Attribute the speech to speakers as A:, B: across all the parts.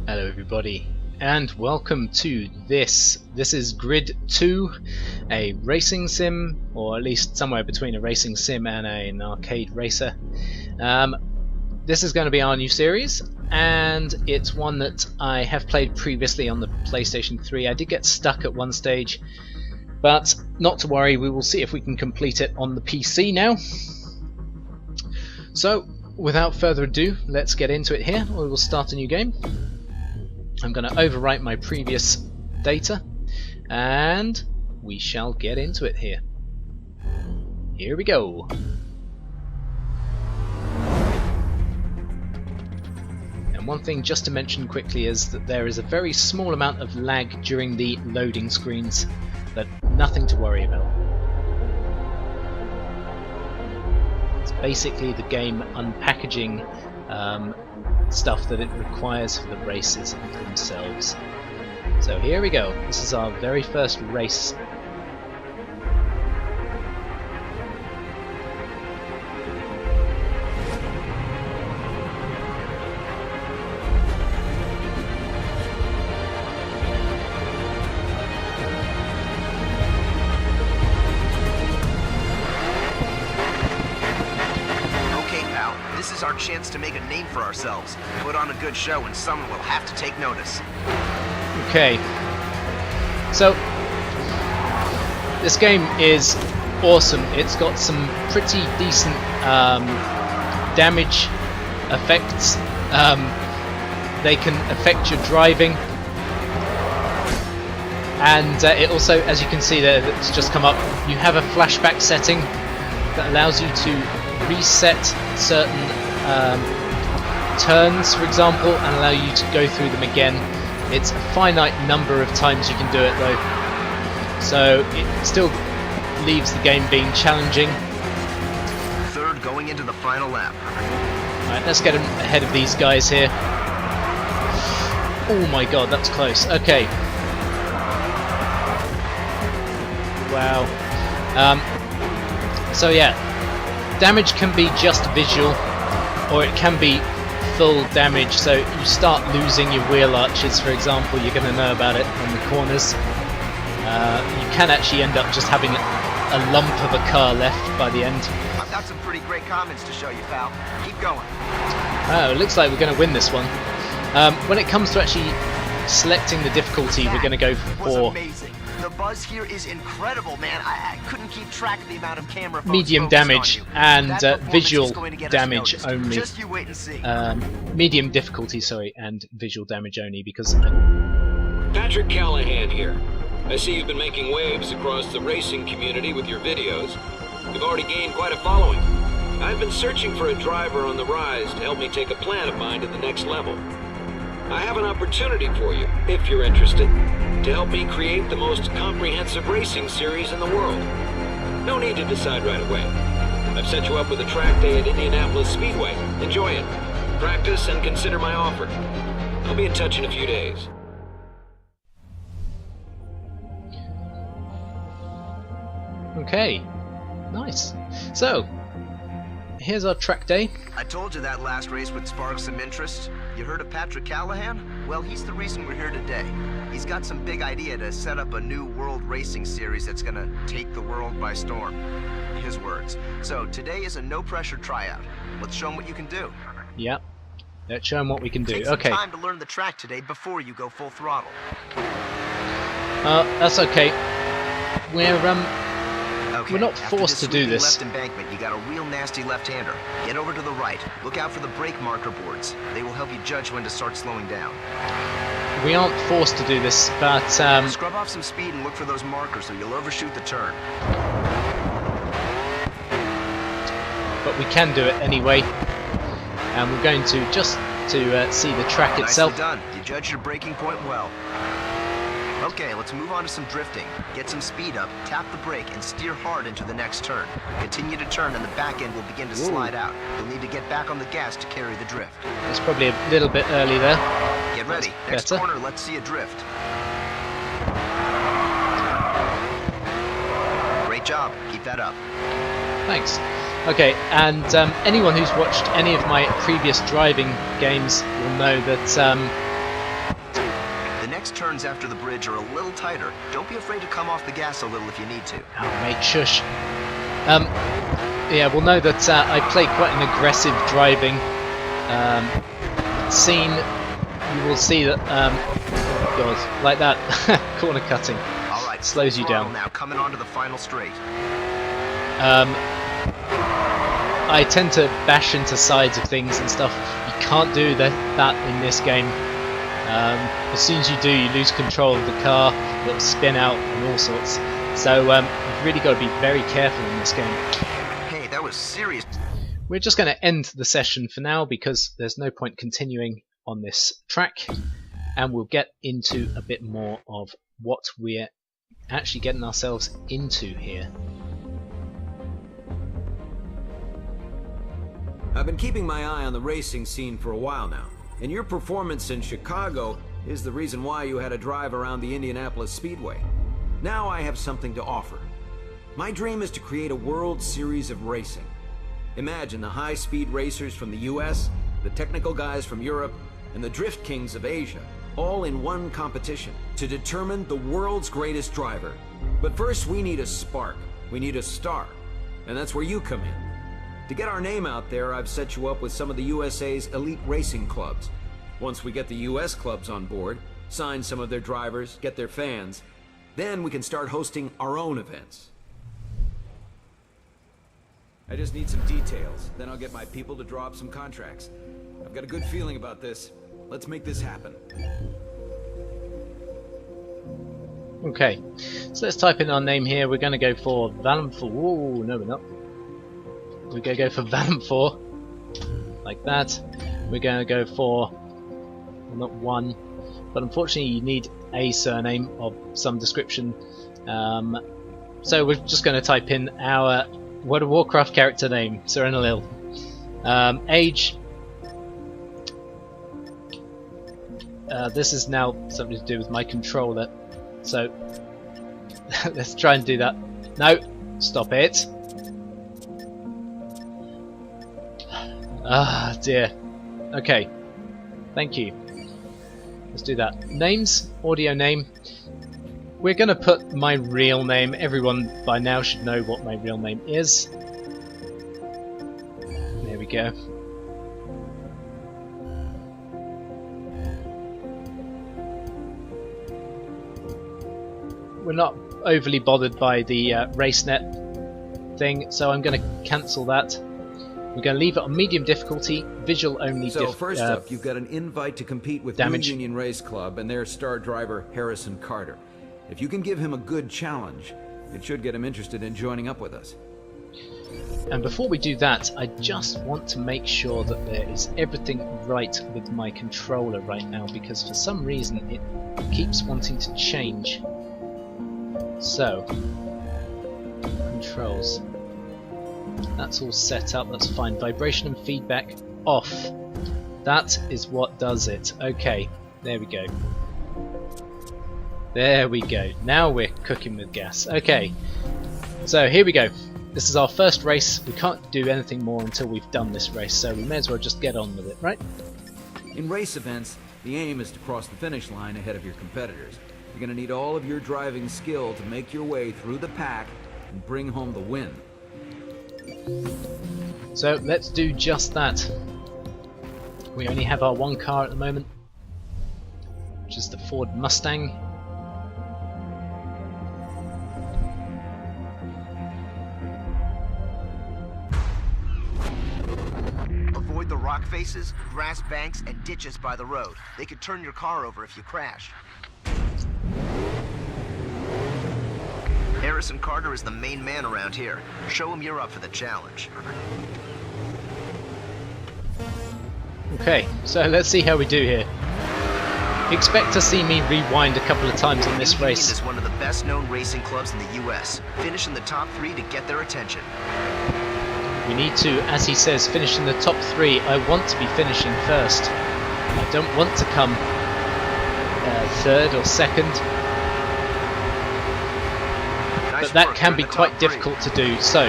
A: Hello everybody, and welcome to this. This is Grid 2, a racing sim, or at least somewhere between a racing sim and an arcade racer. This is going to be our new series, and it's one that I have played previously on the PlayStation 3. I did get stuck at one stage, but not to worry, we will see if we can complete it on the PC now. So, without further ado, let's get into it here. We will start a new game. I'm going to overwrite my previous data, and we shall get into it here. Here we go. And one thing just to mention quickly is that there is a very small amount of lag during the loading screens, but nothing to worry about. It's basically the game unpackaging stuff that it requires for the races themselves. So here we go. This is our very first race.
B: Our chance to make a name for ourselves. Put on a good show and someone will have to take notice.
A: Okay. So this game is awesome. It's got some pretty decent damage effects. They can affect your driving. And it also, as you can see there, that's just come up, you have a flashback setting that allows you to reset certain turns, for example, and allow you to go through them again. It's a finite number of times you can do it though, so it still leaves the game being challenging.
B: Third going into the final lap.
A: Alright, let's get ahead of these guys here. Oh my god, that's close. Okay. Wow. So yeah, damage can be just visual, or it can be full damage. So you start losing your wheel arches, for example, you're going to know about it on the corners. You can actually end up just having a lump of a car left by the end.
B: I've got some pretty great comments to show you, pal. Keep going.
A: Oh, it looks like we're going to win this one. When it comes to actually selecting the difficulty, we're going to go for
B: amazing. The buzz here is incredible, man. I couldn't keep track of the amount of camera
A: medium damage and visual damage only.
B: Just you wait and see.
A: Medium difficulty, sorry, and visual damage only, because
C: Patrick Callahan here. I see you've been making waves across the racing community with your videos. You've already gained quite a following. I've been searching for a driver on the rise to help me take a plan of mine to the next level. I have an opportunity for you, if you're interested, to help me create the most comprehensive racing series in the world. No need to decide right away. I've set you up with a track day at Indianapolis Speedway. Enjoy it. Practice and consider my offer. I'll be in touch in a few days.
A: Okay, nice. So, here's our track day.
B: I told you that last race would spark some interest. You heard of Patrick Callahan? Well, he's the reason we're here today. He's got some big idea to set up a new world racing series that's gonna take the world by storm. His words. So today is a no-pressure tryout. Let's show him what you can do.
A: Yep. Let's show him what we can do.
B: Take some
A: okay.
B: time to learn the track today before you go full throttle.
A: That's okay.
B: Okay,
A: we're not forced to do this.
B: Left embankment, you got a real nasty left-hander. Get over to the right. Look out for the brake marker boards. They will help you judge when to start slowing down.
A: We aren't forced to do this, but
B: scrub off some speed and look for those markers so you'll overshoot the turn.
A: But we can do it anyway. And we're going to just to see the track itself.
B: Nicely done. You judged your braking point well. Okay, let's move on to some drifting. Get some speed up, tap the brake, and steer hard into the next turn. Continue to turn and the back end will begin to slide out. You'll need to get back on the gas to carry the drift.
A: It's probably a little bit early there.
B: Get ready. Next corner, let's see a drift. Great job. Keep that up.
A: Thanks. Okay, and anyone who's watched any of my previous driving games will know that
B: next turns after the bridge are a little tighter. Don't be afraid to come off the gas a little if you need to.
A: Oh, mate, shush. Yeah, we'll know that I play quite an aggressive driving scene. You will see that, oh God, like that, corner cutting.
B: All right,
A: slows you down.
B: Now coming onto the final straight.
A: I tend to bash into sides of things and stuff. You can't do that in this game. As soon as you do, you lose control of the car, it'll spin out and all sorts. So you've really got to be very careful in this game.
B: Hey, that was serious.
A: We're just going to end the session for now because there's no point continuing on this track, and we'll get into a bit more of what we're actually getting ourselves into here.
C: I've been keeping my eye on the racing scene for a while now, and your performance in Chicago is the reason why you had a drive around the Indianapolis Speedway. Now I have something to offer. My dream is to create a World Series of racing. Imagine the high-speed racers from the US, the technical guys from Europe, and the drift kings of Asia, all in one competition to determine the world's greatest driver. But first we need a spark, we need a star, and that's where you come in. To get our name out there, I've set you up with some of the USA's elite racing clubs. Once we get the US clubs on board, sign some of their drivers, get their fans, then we can start hosting our own events. I just need some details, then I'll get my people to draw up some contracts. I've got a good feeling about this. Let's make this happen.
A: Okay, so let's type in our name here. We're going to go for Valenfor. Whoa, no we're not. We're going to go for Valenfor, like that. We're going to go for, well, not one, but unfortunately you need a surname of some description. So we're just going to type in our World of Warcraft character name, Serenalil. Age. This is now something to do with my controller, so let's try and do that. No, stop it. Ah, dear. Okay, thank you. Let's do that. Names, audio name. We're going to put my real name. Everyone by now should know what my real name is. There we go. We're not overly bothered by the RaceNet thing, so I'm going to cancel that. We're going to leave it on medium difficulty, visual only.
C: So first up, you've got an invite to compete with
A: damage.
C: New Union Race Club and their star driver Harrison Carter. If you can give him a good challenge, it should get him interested in joining up with us.
A: And before we do that, I just want to make sure that there is everything right with my controller right now, because for some reason it keeps wanting to change. So, controls. That's all set up, that's fine. Vibration and feedback off. That is what does it. Okay, there we go. There we go. Now we're cooking with gas. Okay, so here we go. This is our first race. We can't do anything more until we've done this race, so we may as well just get on with it, right?
C: In race events, the aim is to cross the finish line ahead of your competitors. You're going to need all of your driving skill to make your way through the pack and bring home the win.
A: So let's do just that. We only have our one car at the moment, which is the Ford Mustang.
B: Avoid the rock faces, grass banks, and ditches by the road. They could turn your car over if you crash. Harrison Carter is the main man around here. Show him you're up for the challenge.
A: Okay, so let's see how we do here. Expect to see me rewind a couple of times in this race.
B: Is one of the best-known racing clubs in the U.S. Finish in the top 3 to get their attention.
A: We need to, as he says, finish in the top 3. I want to be finishing first. I don't want to come third or second. But that can be quite difficult to do, so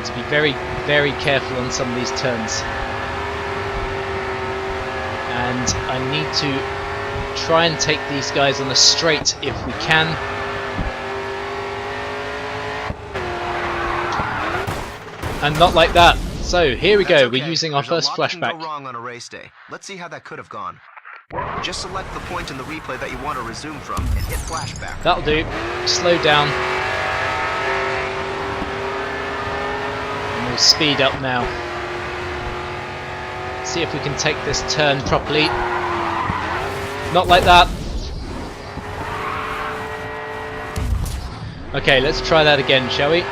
A: need to be very, very careful on some of these turns. And and I need to try and take these guys on the straight if we can. And not like that. So here we go. We're using our first flashback.
B: Can go wrong on a race day. Let's see how that could have gone. Just select the point in the replay that you want to resume from and hit flashback.
A: That'll do. Slow down. And we'll speed up now. See if we can take this turn properly. Not like that. Okay, let's try that again, shall we?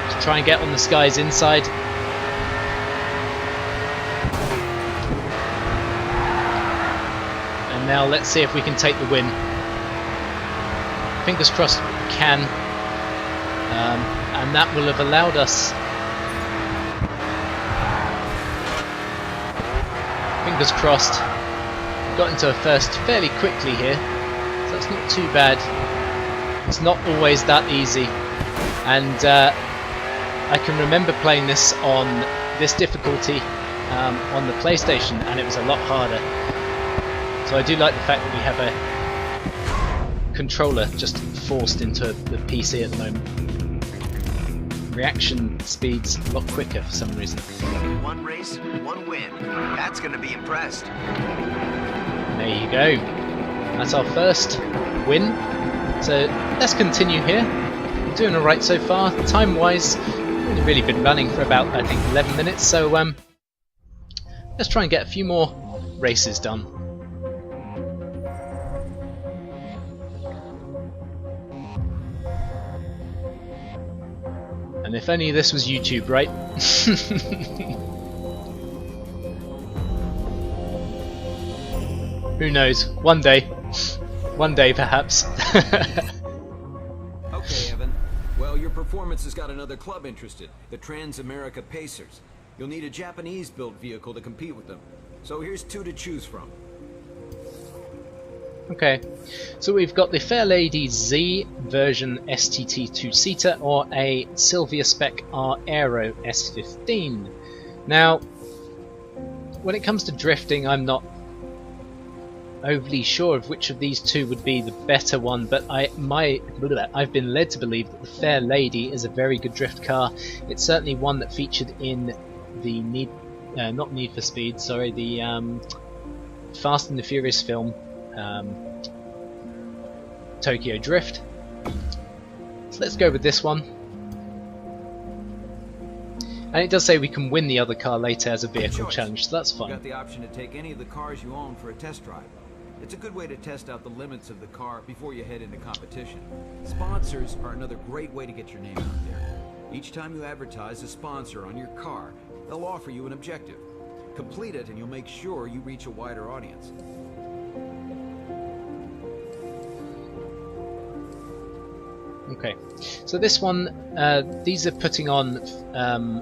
A: Let's try and get on this guy's inside. And now let's see if we can take the win. Fingers crossed we can. And that will have allowed us, fingers crossed, got into a first fairly quickly here, so that's not too bad. It's not always that easy, and I can remember playing this on this difficulty on the PlayStation, and it was a lot harder. So I do like the fact that we have a controller just forced into the PC at the moment. Reaction speed's a lot quicker for some reason.
B: One race, one win. That's going to be impressed.
A: There you go. That's our first win. So let's continue here. We're doing alright so far. Time-wise, we've really been running for about, I think, 11 minutes. So let's try and get a few more races done. And if only this was YouTube, right? Who knows? One day. One day, perhaps.
C: Okay, Evan. Well, your performance has got another club interested, the Trans-America Pacers. You'll need a Japanese-built vehicle to compete with them. So here's two to choose from.
A: Okay, so we've got the Fairlady Z version STT 2-seater or a Silvia Spec R Aero S15. Now, when it comes to drifting, I'm not overly sure of which of these two would be the better one, but I've been led to believe that the Fairlady is a very good drift car. It's certainly one that featured in the not Need for Speed, sorry, the Fast and the Furious film. Tokyo Drift. So let's go with this one. And it does say we can win the other car later as a vehicle challenge, so that's fine.
C: You've got the option to take any of the cars you own for a test drive. It's a good way to test out the limits of the car before you head into competition. Sponsors are another great way to get your name out there. Each time you advertise a sponsor on your car, they'll offer you an objective. Complete it and you'll make sure you reach a wider audience.
A: Okay, so this one, these are putting on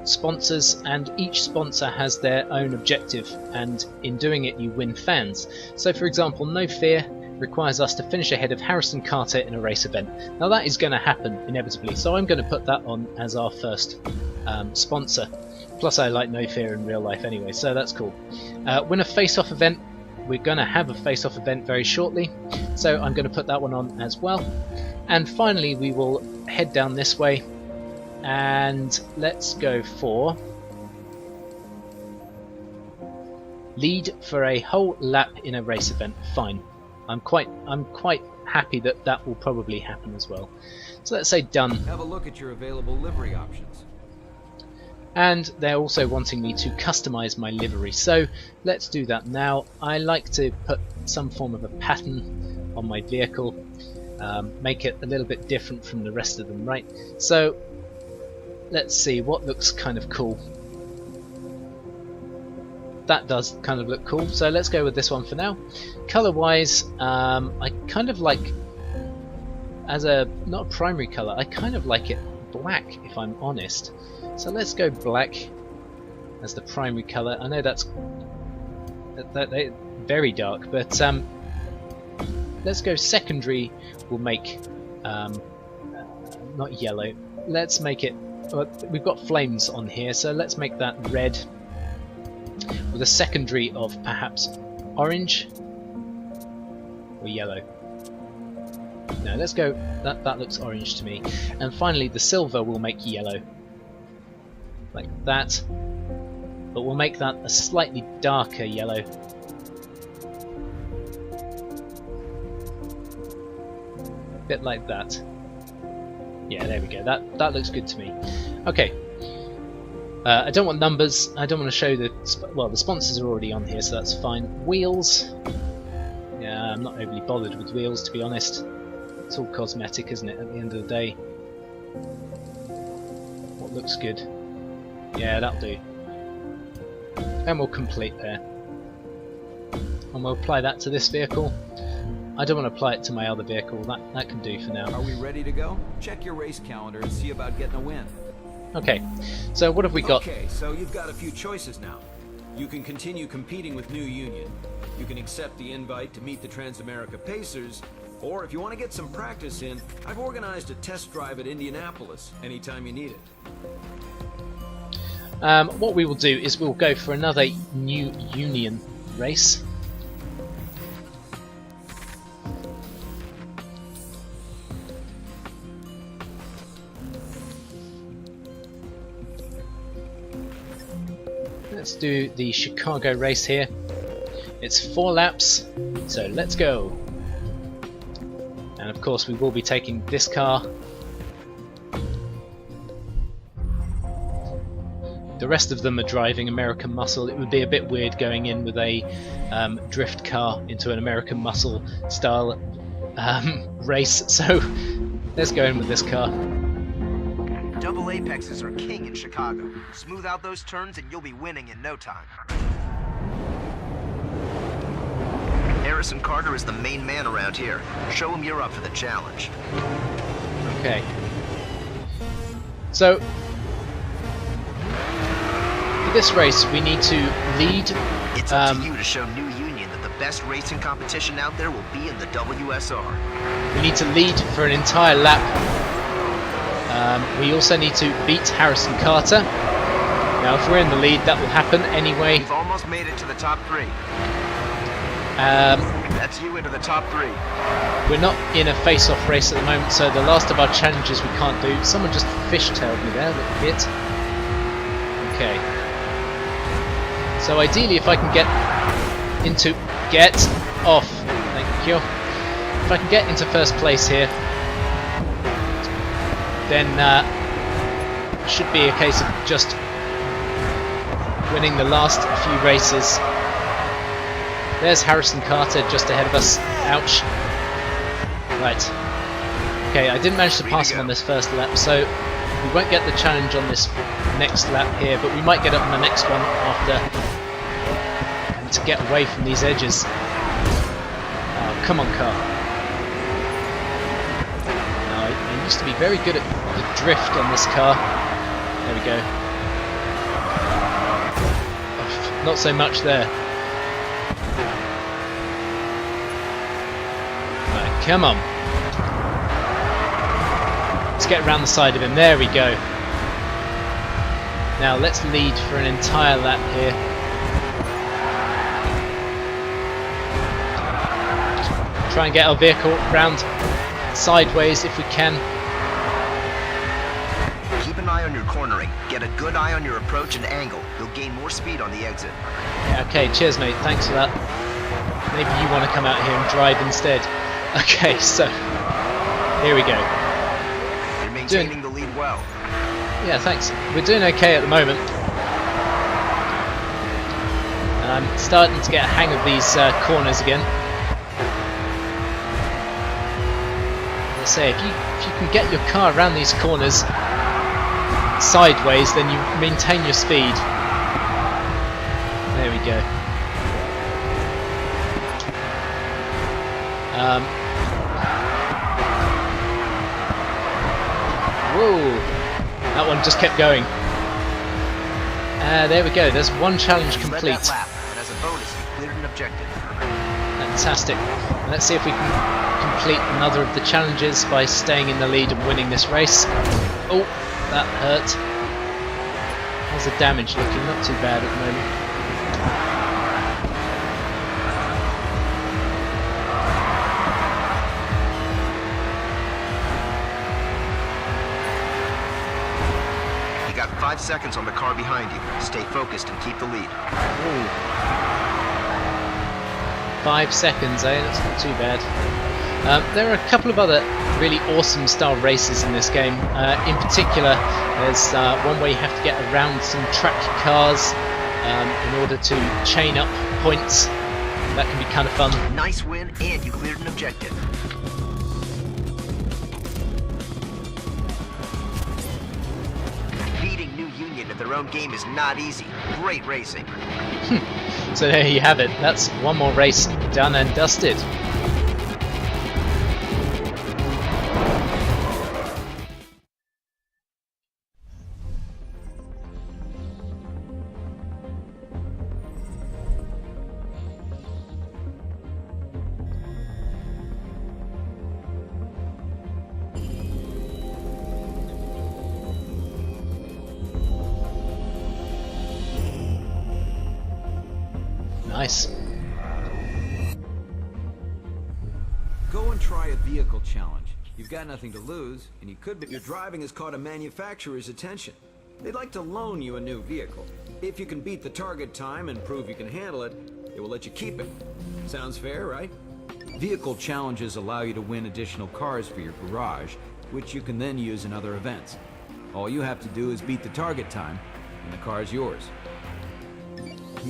A: sponsors, and each sponsor has their own objective, and in doing it you win fans. So for example, No Fear requires us to finish ahead of Harrison Carter in a race event. Now that is going to happen inevitably, so I'm going to put that on as our first sponsor. Plus I like No Fear in real life anyway, so that's cool. Win a face-off event. We're going to have a face-off event very shortly, so I'm going to put that one on as well. And finally we will head down this way, and let's go for lead for a whole lap in a race event. Fine. I'm quite happy that that will probably happen as well. So let's say done.
C: Have a look at your available livery options.
A: And they're also wanting me to customize my livery, so let's do that now. I like to put some form of a pattern on my vehicle, make it a little bit different from the rest of them, right? So let's see what looks kind of cool. That does kind of look cool, so let's go with this one for now. Color wise, I kind of like, as a not a primary color, I kind of like it black, if I'm honest. So let's go black as the primary color. I know that's very dark, but let's go secondary. We'll make not yellow. Let's make it we've got flames on here, so let's make that red with a secondary of perhaps orange or yellow. No, let's go, that looks orange to me. And finally the silver will make yellow, like that, but we'll make that a slightly darker yellow. A bit like that. Yeah, there we go. That looks good to me. Okay. I don't want numbers. I don't want to show the sponsors are already on here, so that's fine. Wheels. Yeah, I'm not overly bothered with wheels, to be honest. It's all cosmetic, isn't it? At the end of the day. What looks good? Yeah, that'll do. And we'll complete there. And we'll apply that to this vehicle. I don't want to apply it to my other vehicle. That can do for now.
D: Are we ready to go? Check your race calendar and see about getting a win.
A: Okay, so what have we got?
D: Okay, so you've got a few choices now. You can continue competing with New Union. You can accept the invite to meet the Transamerica Pacers, or if you want to get some practice in, I've organized a test drive at Indianapolis anytime you need it.
A: What we will do is we'll go for another New Union race. Let's do the Chicago race here. It's 4 laps, so let's go. And of course we will be taking this car. The rest of them are driving American Muscle. It would be a bit weird going in with a drift car into an American Muscle style race, so let's go in with this car.
B: Double apexes are king in Chicago. Smooth out those turns and you'll be winning in no time. Harrison Carter is the main man around here. Show him you're up for the challenge.
A: Okay. So, for this race we need to lead.
B: It's up to you to show New Union that the best racing competition out there will be in the WSR.
A: We need to lead for an entire lap. We also need to beat Harrison Carter. Now if we're in the lead that will happen anyway.
B: We've almost made it to the top 3. That's you into the top 3.
A: We're not in a face-off race at the moment, so the last of our challenges we can't do. Someone just fishtailed me there, little bit. Okay. So ideally if I can get off. Thank you. If I can get into first place here, then it should be a case of just winning the last few races. There's Harrison Carter just ahead of us. Ouch. Right. Okay, I didn't manage to pass him on this first lap, so we won't get the challenge on this next lap here, but we might get it on the next one after. And to get away from these edges. Oh, come on, car. I used to be very good at the drift on this car. There we go. Oh, not so much there. Right, come on. Let's get around the side of him. There we go. Now let's lead for an entire lap here. Try and get our vehicle round sideways if we can.
B: Keep an eye on your cornering. Get a good eye on your approach and angle. You'll gain more speed on the exit.
A: Yeah, okay, cheers mate, thanks for that. Maybe you want to come out here and drive instead. Okay, so here we go.
B: You're maintaining the lead well.
A: Yeah, thanks. We're doing okay at the moment. And I'm starting to get a hang of these corners again. Say if you can get your car around these corners sideways, then you maintain your speed. There we go. Whoa, that one just kept going. There we go. There's one challenge complete.
B: That lap, and as a bonus, you cleared an objective.
A: Fantastic. Let's see if we can complete another of the challenges by staying in the lead and winning this race. Oh, that hurt. How's the damage looking? Not too bad at the moment.
B: You got 5 seconds on the car behind you. Stay focused and keep the lead.
A: Ooh. 5 seconds, eh? That's not too bad. There are a couple of other really awesome style races in this game. In particular, there's one where you have to get around some track cars in order to chain up points. That can be kind of fun.
B: Nice win, and you cleared an objective. Beating New Union at their own game is not easy. Great racing.
A: So there you have it. That's one more race done and dusted. Nice.
D: Go and try a vehicle challenge. You've got nothing to lose, and you could be. Your driving has caught a manufacturer's attention. They'd like to loan you a new vehicle. If you can beat the target time and prove you can handle it, they will let you keep it. Sounds fair, right? Vehicle challenges allow you to win additional cars for your garage, which you can then use in other events. All you have to do is beat the target time, and the car is yours.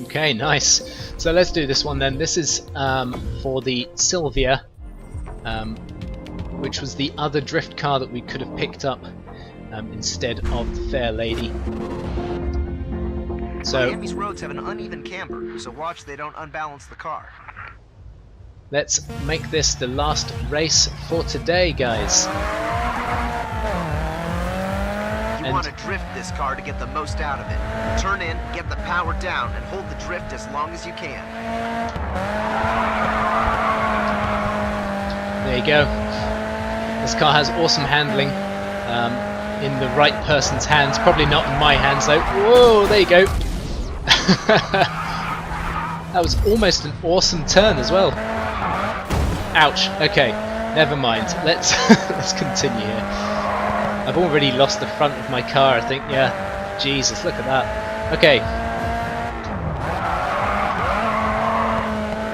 A: Okay, nice. So let's do this one then. This is for the Sylvia, which was the other drift car that we could have picked up instead of the Fair Lady. So
B: Miami's roads have an uneven camber, so watch they don't unbalance the car.
A: let's make this the last race for today, guys.
B: You want to drift this car to get the most out of it. Turn in, get the power down, and hold the drift as long as you can.
A: There you go. This car has awesome handling in the right person's hands. Probably not in my hands though. Whoa, there you go. That was almost an awesome turn as well. Ouch. Okay, never mind. Let's let's continue here. I've already lost the front of my car, I think. Yeah. Jesus, look at that. Okay.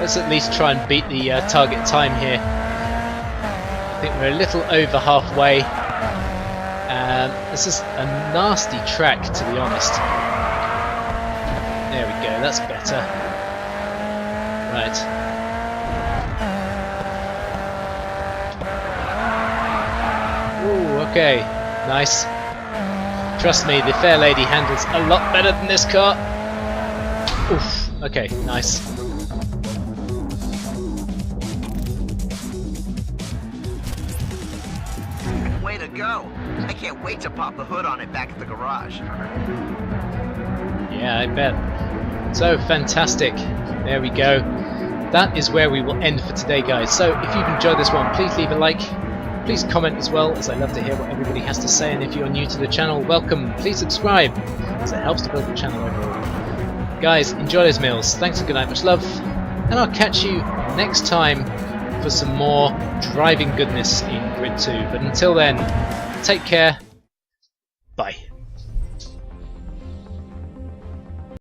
A: Let's at least try and beat the target time here. I think we're a little over halfway. This is a nasty track, to be honest. There we go, that's better. Right. Ooh, okay, nice. Trust me, the Fair Lady handles a lot better than this car. Oof, okay, nice.
B: Way to go! I can't wait to pop the hood on it back at the garage.
A: Yeah, I bet. So fantastic. There we go. That is where we will end for today, guys. So if you've enjoyed this one, please leave a like. Please comment as well, as I love to hear what everybody has to say. And if you're new to the channel, welcome. Please subscribe, as it helps to build the channel overall. Guys, enjoy those meals. Thanks and good night. Much love. And I'll catch you next time for some more driving goodness in Grid 2. But until then, take care. Bye.